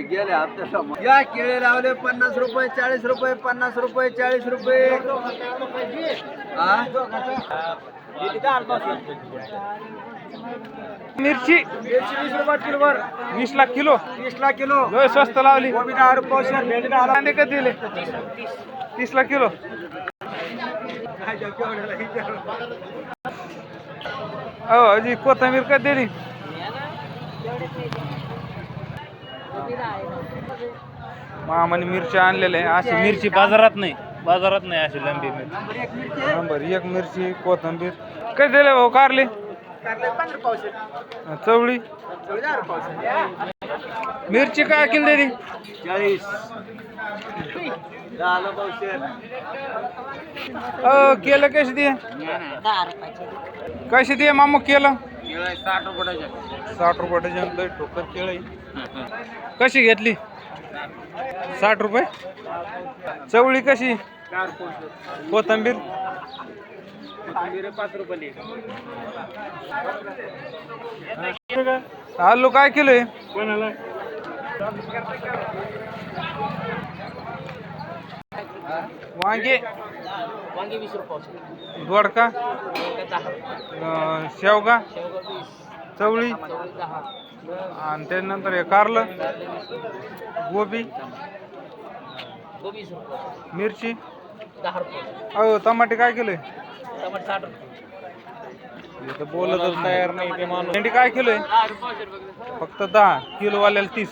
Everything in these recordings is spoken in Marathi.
गेले हप्त्यासमोर या केळे लावले 50 रुपये 40 रुपये 50 रुपये 40 रुपये मिरची 20 रुपये किलोवर 20 लाख किलो 20 लाख किलो लय स्वस्त लावली. कोबी 10 रुपये शेर भेंडी 10 कांदे कधी दिले 30 लाख किलो. हो अजी कोथिंबीर कधी दिली. मामाने मिरची आणलेले अशी मिरची बाजारात नाही अशी लंबी मिरची. नंबर 1 मिरची कोथिंबीर कधी दिले भाऊ. कारले 15 रुपये चवळी मिरची काय किलो दिली. 40 10 रुपये शेर केलं कशी दे 10 रुपये कशी दे मामू केलं 60 रुपये 60 रुपये डझन. लय ठोकर केळी कशी घेतली 60 रुपये. चवळी कशी. 4 रुपये कोथिंबीर 5 रुपये आलू काय किलो आहे. कोणाला वांगे 20 रुपये दोडका शेवगा चवळी आणि त्यानंतर हे कारलं गोबी मिरची 10 रुपये अहो टमाटे काय किलो आहे. टमाटर 60 रुपये इथं बोलतच तयार नाही ते माणूस. भेंडी काय किलो आहे. फक्त 10 किलो वाल्याला 30.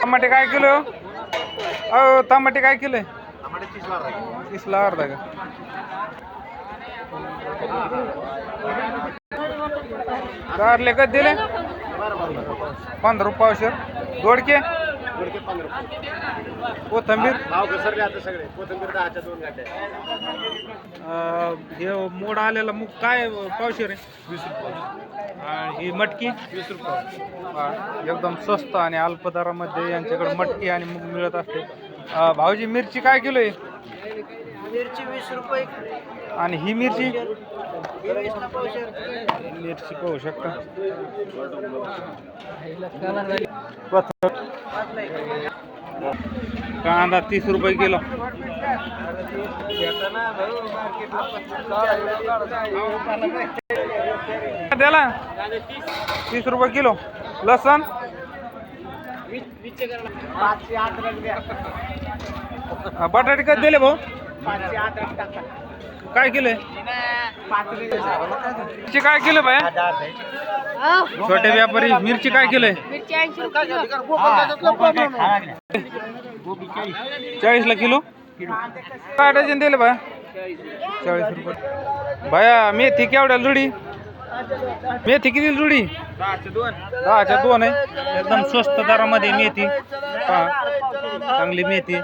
टमाटे काय किलो अहो टमाटे काय किलो आहे. 30 ला अर्धा का. कारले कधी दिले 15 रुपये शेर. दोडके कोथिंबीर भाव घसरले आता सगळे कोथिंबीर 10च्या 2 गाठ्या हे मोड आलेला मूग काय पावशेर आहे 20 रुपये. आणि ही मटकी 20 रुपये. एकदम स्वस्त आणि अल्प दरामध्ये यांच्याकडे मटकी आणि मूग मिळत असते. भाऊजी मिरची काय किलो आहे. मिरची 20 रुपये आणि ही मिरची 20 ला पावशेर मिरची पाहू शकता. कांदा 30 रुपये किलो. द्याला 30 रुपये किलो. लसण 508 रुपये बटाटे कधी दिले भाऊ. 508 टाका काय किलो आहे. 5 रुपये काय किलो बाय. छोटे व्यापारी मिरची काय किलो आहे. 40 ला किलो. काय डझन दिले बाया 40 रुपये. बाया मेथी केवढ्या जुडी. मेथी किती जुडी 10च्या 2 आहे. एकदम स्वस्त दरामध्ये मेथी. चांगली मेथी